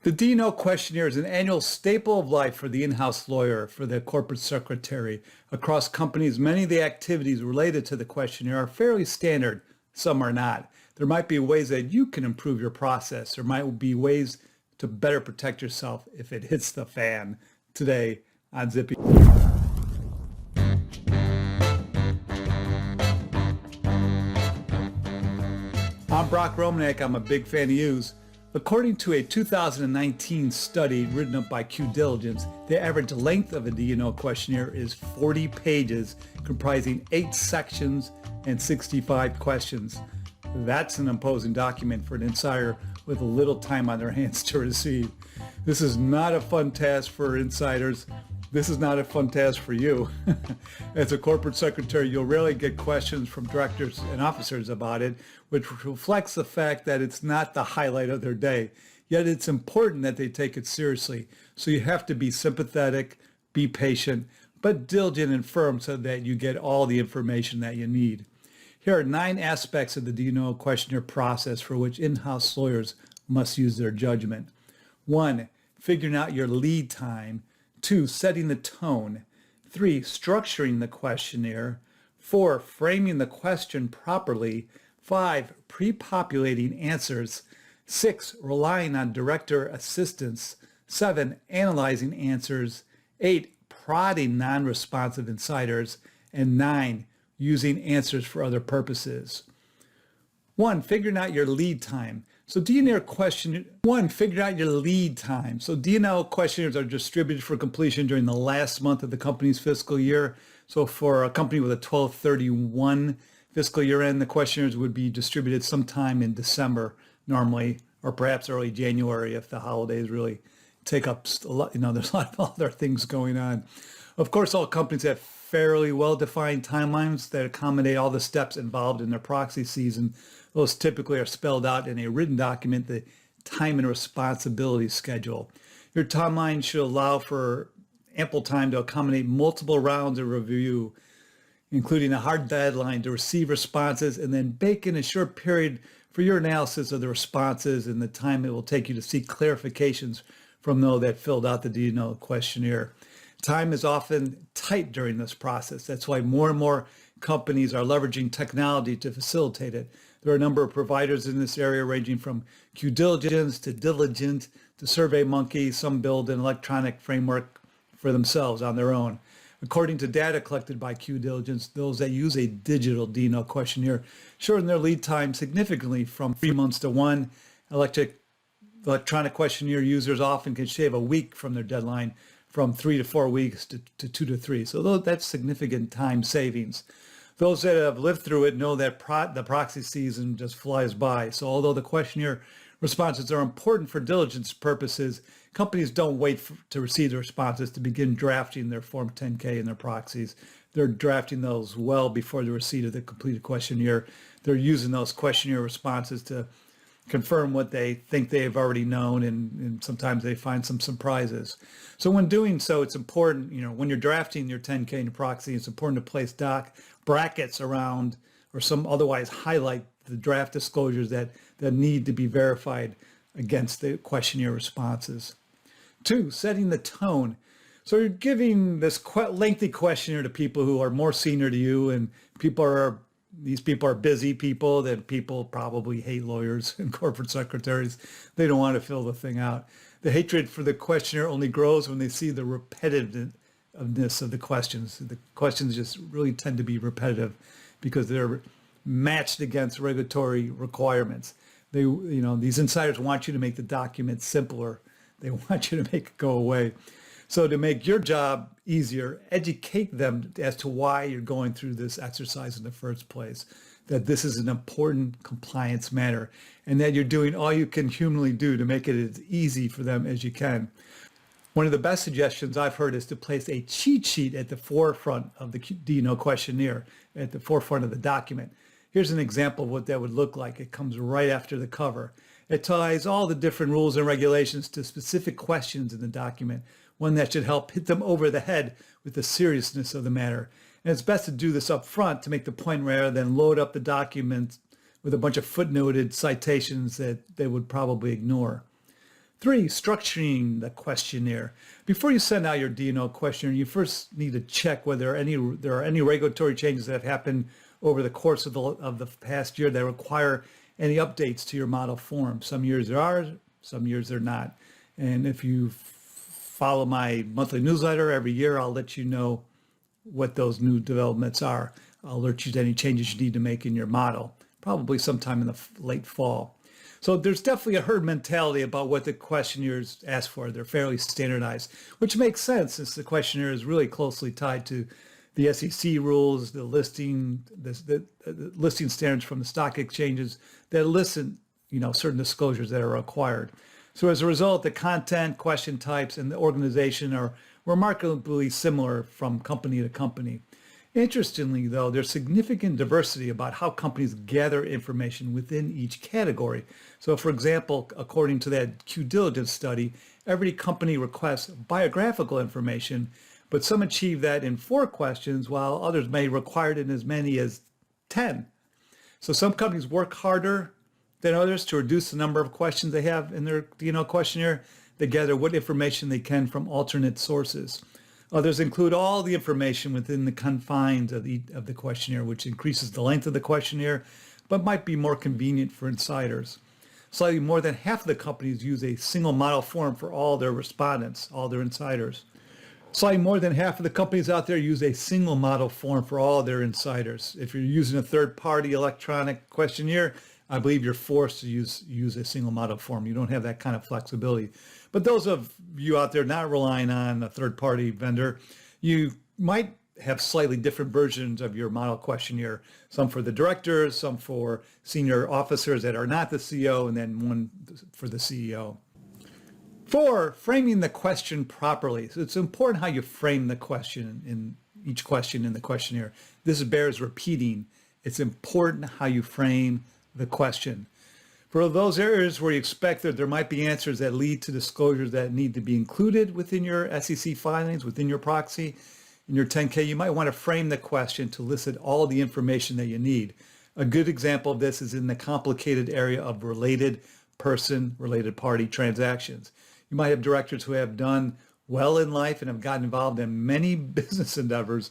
The D&O Questionnaire is an annual staple of life for the in-house lawyer, for the corporate secretary. Across companies, many of the activities related to the questionnaire are fairly standard. Some are not. There might be ways that you can improve your process. There might be ways to better protect yourself if it hits the fan. Today on Zippy. I'm Brock Romanek. I'm a big fan of yous. According to a 2019 study written up by QDiligence, the average length of a D&O questionnaire is 40 pages, comprising 8 sections and 65 questions. That's an imposing document for an insider with little time on their hands to receive. This is not a fun task for insiders. This is not a fun task for you. As a corporate secretary, you'll rarely get questions from directors and officers about it, which reflects the fact that it's not the highlight of their day. Yet it's important that they take it seriously. So you have to be sympathetic, be patient, but diligent and firm so that you get all the information that you need. Here are 9 aspects of the D&O questionnaire process for which in-house lawyers must use their judgment. 1, figuring out your lead time. 2, setting the tone. 3, structuring the questionnaire. 4, framing the question properly. 5, pre-populating answers. 6, relying on director assistance. 7, analyzing answers. 8, prodding non-responsive insiders. And 9, using answers for other purposes. 1, figuring out your lead time. So D&O questionnaires are distributed for completion during the last month of the company's fiscal year. So for a company with a 12/31 fiscal year end, the questionnaires would be distributed sometime in December normally, or perhaps early January if the holidays really take up a lot. There's a lot of other things going on. Of course, all companies have fairly well-defined timelines that accommodate all the steps involved in their proxy season. Those typically are spelled out in a written document, the time and responsibility schedule. Your timeline should allow for ample time to accommodate multiple rounds of review, including a hard deadline to receive responses, and then bake in a short period for your analysis of the responses and the time it will take you to seek clarifications from those that filled out the D&O questionnaire. Time is often tight during this process. That's why more and more companies are leveraging technology to facilitate it. There are a number of providers in this area ranging from QDiligence to Diligent to SurveyMonkey. Some build an electronic framework for themselves on their own. According to data collected by QDiligence, those that use a digital D&O questionnaire shorten their lead time significantly from 3 months to 1. Electronic questionnaire users often can shave a week from their deadline, from 3 to 4 weeks to 2 to 3. So that's significant time savings. Those that have lived through it know that the proxy season just flies by. So although the questionnaire responses are important for diligence purposes, companies don't wait to receive the responses to begin drafting their Form 10K and their proxies. They're drafting those well before the receipt of the completed questionnaire. They're using those questionnaire responses to confirm what they think they have already known, and sometimes they find some surprises. So when doing so, it's important, when you're drafting your 10K and your proxy, it's important to place brackets around or some otherwise highlight the draft disclosures that need to be verified against the questionnaire responses. 2, setting the tone. So you're giving this lengthy questionnaire to people who are more senior to you, and these people are busy people, that people probably hate lawyers and corporate secretaries. They don't want to fill the thing out. The hatred for the questionnaire only grows when they see the repetitiveness of the questions. The questions just really tend to be repetitive because they're matched against regulatory requirements. These insiders want you to make the document simpler. They want you to make it go away. So to make your job easier, educate them as to why you're going through this exercise in the first place, that this is an important compliance matter, and that you're doing all you can humanly do to make it as easy for them as you can. One of the best suggestions I've heard is to place a cheat sheet at the forefront of the D&O questionnaire, at the forefront of the document. Here's an example of what that would look like. It comes right after the cover. It ties all the different rules and regulations to specific questions in the document, one that should help hit them over the head with the seriousness of the matter. And it's best to do this up front to make the point rather than load up the document with a bunch of footnoted citations that they would probably ignore. 3, structuring the questionnaire. Before you send out your D&O questionnaire, you first need to check whether there are any regulatory changes that have happened over the course of the past year that require any updates to your model form. Some years there are, some years they're not. And if you follow my monthly newsletter every year, I'll let you know what those new developments are. I'll alert you to any changes you need to make in your model, probably sometime in the late fall. So there's definitely a herd mentality about what the questionnaires ask for. They're fairly standardized, which makes sense since the questionnaire is really closely tied to the SEC rules, the listing standards from the stock exchanges that list, certain disclosures that are required. So as a result, the content, question types, and the organization are remarkably similar from company to company. Interestingly, though, there's significant diversity about how companies gather information within each category. So, for example, according to that QDiligence study, every company requests biographical information, but some achieve that in 4 questions, while others may require it in as many as 10. So some companies work harder than others to reduce the number of questions they have in their questionnaire. They gather what information they can from alternate sources. Others include all the information within the confines of the questionnaire, which increases the length of the questionnaire, but might be more convenient for insiders. Slightly more than half of the companies use a single model form for all their respondents, all their insiders. Slightly more than half of the companies out there use a single model form for all their insiders. If you're using a third-party electronic questionnaire, I believe you're forced to use a single model form. You don't have that kind of flexibility. But those of you out there not relying on a third-party vendor, you might have slightly different versions of your model questionnaire, some for the directors, some for senior officers that are not the CEO, and then one for the CEO. 4, framing the question properly. So it's important how you frame the question in each question in the questionnaire. This bears repeating. It's important how you frame the question. For those areas where you expect that there might be answers that lead to disclosures that need to be included within your SEC filings, within your proxy, in your 10K, you might want to frame the question to elicit all the information that you need. A good example of this is in the complicated area of related person, related party transactions. You might have directors who have done well in life and have gotten involved in many business endeavors,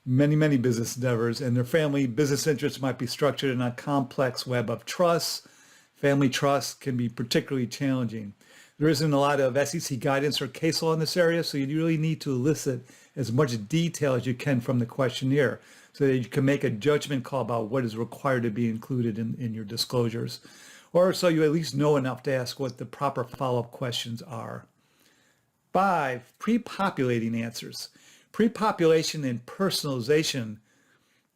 many business endeavors, and their family business interests might be structured in a complex web of trusts. Family trust can be particularly challenging. There isn't a lot of SEC guidance or case law in this area, so you really need to elicit as much detail as you can from the questionnaire so that you can make a judgment call about what is required to be included in your disclosures, or so you at least know enough to ask what the proper follow-up questions are. 5, pre-populating answers. Pre-population and personalization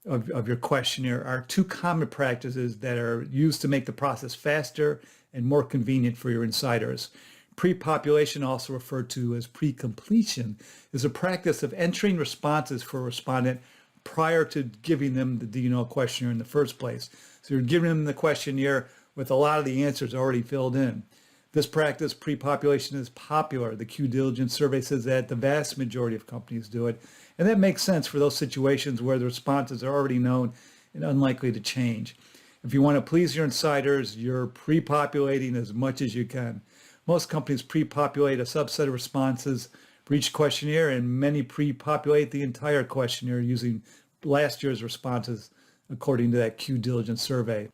of your questionnaire are 2 common practices that are used to make the process faster and more convenient for your insiders. Pre-population, also referred to as pre-completion, is a practice of entering responses for a respondent prior to giving them the D&O questionnaire in the first place. So you're giving them the questionnaire with a lot of the answers already filled in. This practice, pre-population, is popular. The QDiligence survey says that the vast majority of companies do it. And that makes sense for those situations where the responses are already known and unlikely to change. If you want to please your insiders, you're pre-populating as much as you can. Most companies pre-populate a subset of responses for each questionnaire, and many pre-populate the entire questionnaire using last year's responses, according to that QDiligence survey.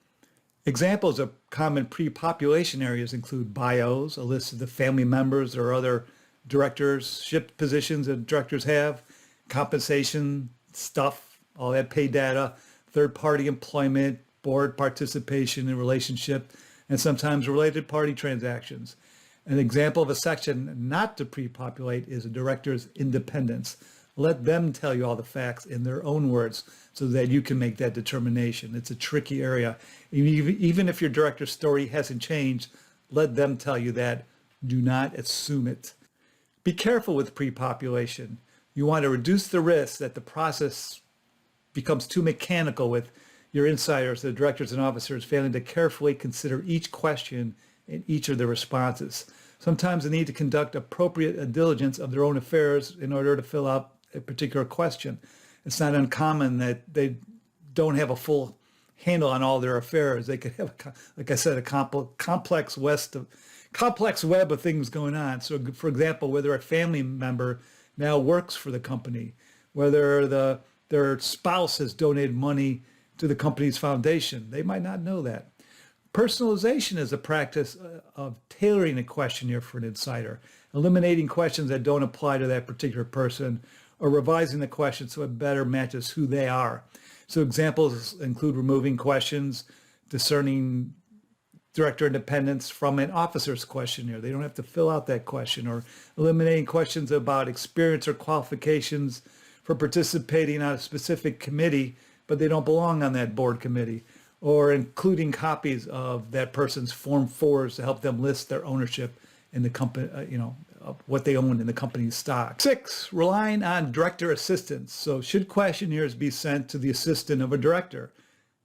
Examples of common pre-population areas include bios, a list of the family members or other directorship positions that directors have, compensation, stuff, all that pay data, third-party employment, board participation and relationship, and sometimes related party transactions. An example of a section not to pre-populate is a director's independence. Let them tell you all the facts in their own words so that you can make that determination. It's a tricky area. Even if your director's story hasn't changed, let them tell you that. Do not assume it. Be careful with pre-population. You want to reduce the risk that the process becomes too mechanical with your insiders, the directors and officers, failing to carefully consider each question and each of the responses. Sometimes they need to conduct appropriate diligence of their own affairs in order to fill out a particular question. It's not uncommon that they don't have a full handle on all their affairs. They could have, like I said, a complex complex web of things going on. So for example, whether a family member now works for the company, whether their spouse has donated money to the company's foundation, they might not know that. Personalization is a practice of tailoring a questionnaire for an insider, eliminating questions that don't apply to that particular person, or revising the question so it better matches who they are. So examples include removing questions, discerning director independence from an officer's questionnaire. They don't have to fill out that question, or eliminating questions about experience or qualifications for participating on a specific committee, but they don't belong on that board committee, or including copies of that person's Form 4s to help them list their ownership in the company, of what they own in the company's stock. 6, relying on director assistance. So should questionnaires be sent to the assistant of a director?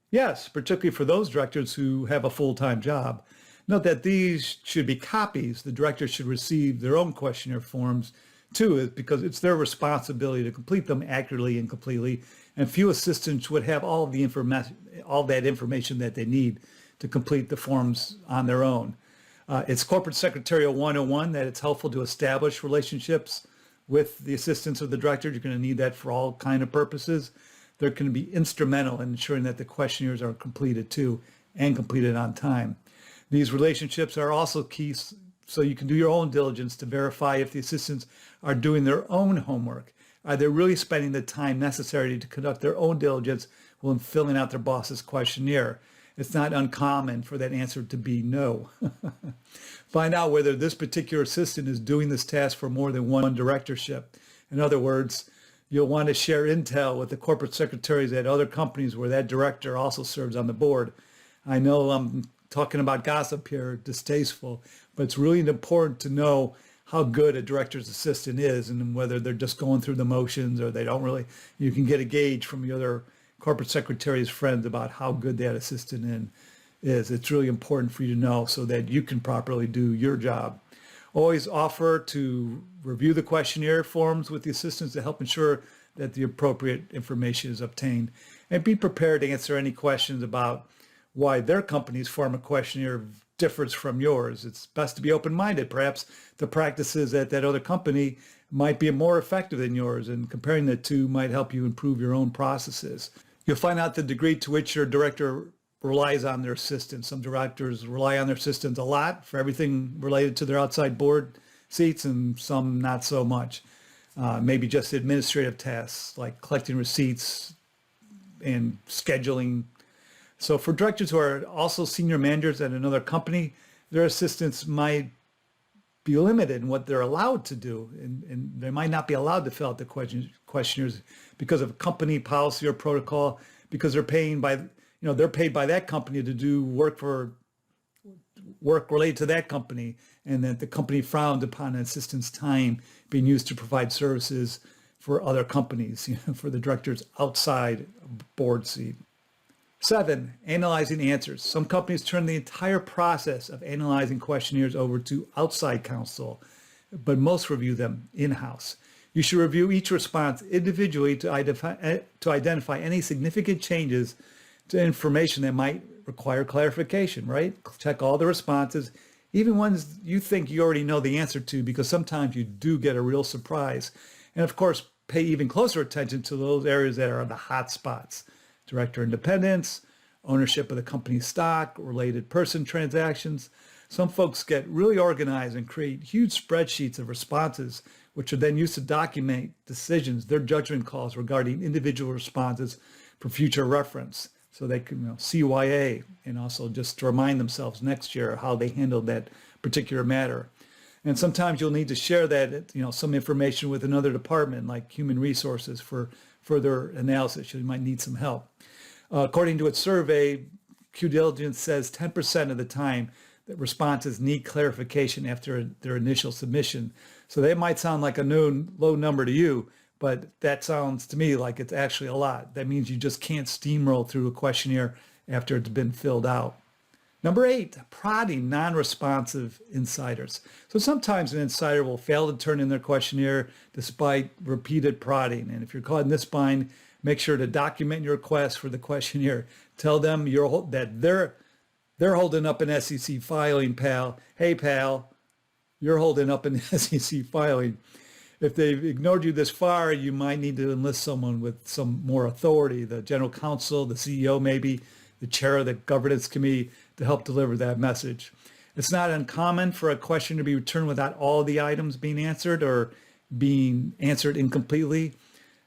Yes, particularly for those directors who have a full-time job. Note that these should be copies. The directors should receive their own questionnaire forms too, because it's their responsibility to complete them accurately and completely. And few assistants would have all that information that they need to complete the forms on their own. It's Corporate Secretarial 101 that it's helpful to establish relationships with the assistants of the director. You're going to need that for all kind of purposes. They're going to be instrumental in ensuring that the questionnaires are completed too, and completed on time. These relationships are also key so you can do your own diligence to verify if the assistants are doing their own homework. Are they really spending the time necessary to conduct their own diligence when filling out their boss's questionnaire? It's not uncommon for that answer to be no. Find out whether this particular assistant is doing this task for more than one directorship. In other words, you'll want to share intel with the corporate secretaries at other companies where that director also serves on the board. I know I'm talking about gossip here, distasteful, but it's really important to know how good a director's assistant is, and whether they're just going through the motions or they don't really. You can get a gauge from the other corporate secretary's friends about how good that assistant is. It's really important for you to know so that you can properly do your job. Always offer to review the questionnaire forms with the assistants to help ensure that the appropriate information is obtained. And be prepared to answer any questions about why their company's form of questionnaire differs from yours. It's best to be open-minded. Perhaps the practices at that other company might be more effective than yours, and comparing the two might help you improve your own processes. You'll find out the degree to which your director relies on their assistants. Some directors rely on their assistants a lot for everything related to their outside board seats, and some not so much. Maybe just administrative tasks like collecting receipts and scheduling. So for directors who are also senior managers at another company, their assistants might be limited in what they're allowed to do, and they might not be allowed to fill out the questionnaires because of company policy or protocol, because they're paid by that company to do work related to that company, and that the company frowned upon an assistant's time being used to provide services for other companies, for the director's outside board seat. 7, analyzing answers. Some companies turn the entire process of analyzing questionnaires over to outside counsel, but most review them in-house. You should review each response individually to identify any significant changes to information that might require clarification, right? Check all the responses, even ones you think you already know the answer to, because sometimes you do get a real surprise. And of course, pay even closer attention to those areas that are the hot spots. Director independence, ownership of the company's stock, related person transactions. Some folks get really organized and create huge spreadsheets of responses, which are then used to document decisions, their judgment calls regarding individual responses for future reference. So they can CYA, and also just to remind themselves next year how they handled that particular matter. And sometimes you'll need to share that, some information with another department like human resources for further analysis. You might need some help. According to its survey, QDiligence says 10% of the time that responses need clarification after their initial submission. So that might sound like a low number to you, but that sounds to me like it's actually a lot. That means you just can't steamroll through a questionnaire after it's been filled out. Number 8, prodding non-responsive insiders. So sometimes an insider will fail to turn in their questionnaire despite repeated prodding. And if you're caught in this bind, make sure to document your request for the questionnaire. Tell them that They're holding up an SEC filing, pal. Hey, pal, you're holding up an SEC filing. If they've ignored you this far, you might need to enlist someone with some more authority, the general counsel, the CEO maybe, the chair of the governance committee, to help deliver that message. It's not uncommon for a question to be returned without all the items being answered or being answered incompletely.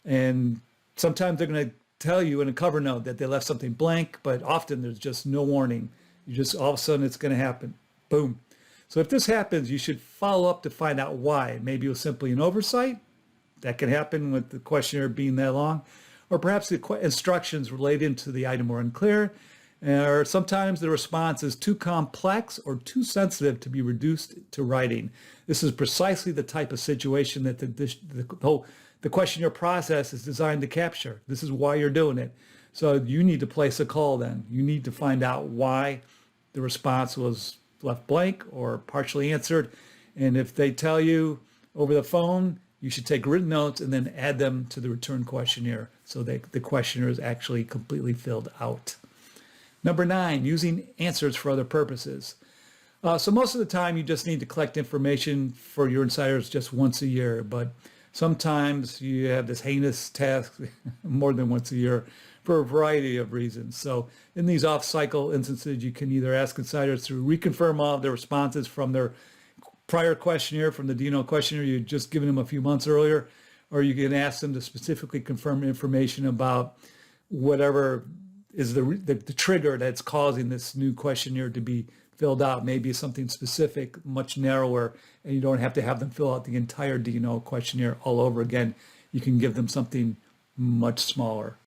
And sometimes they're going to tell you in a cover note that they left something blank, but often there's just no warning. You just, all of a sudden it's going to happen. Boom. So if this happens, you should follow up to find out why. Maybe it was simply an oversight. That can happen with the questionnaire being that long. Or perhaps the instructions related to the item were unclear. Or sometimes the response is too complex or too sensitive to be reduced to writing. This is precisely the type of situation that the questionnaire process is designed to capture. This is why you're doing it. So you need to place a call then. You need to find out why the response was left blank or partially answered. And if they tell you over the phone, you should take written notes and then add them to the return questionnaire so that the questionnaire is actually completely filled out. Number 9, using answers for other purposes. So most of the time you just need to collect information for your insiders just once a year, but sometimes you have this heinous task more than once a year for a variety of reasons. So in these off-cycle instances, you can either ask insiders to reconfirm all of their responses from their prior questionnaire, from the D&O questionnaire you'd just given them a few months earlier, or you can ask them to specifically confirm information about whatever is the trigger that's causing this new questionnaire to be filled out. Maybe something specific, much narrower, and you don't have to have them fill out the entire D&O questionnaire all over again. You can give them something much smaller.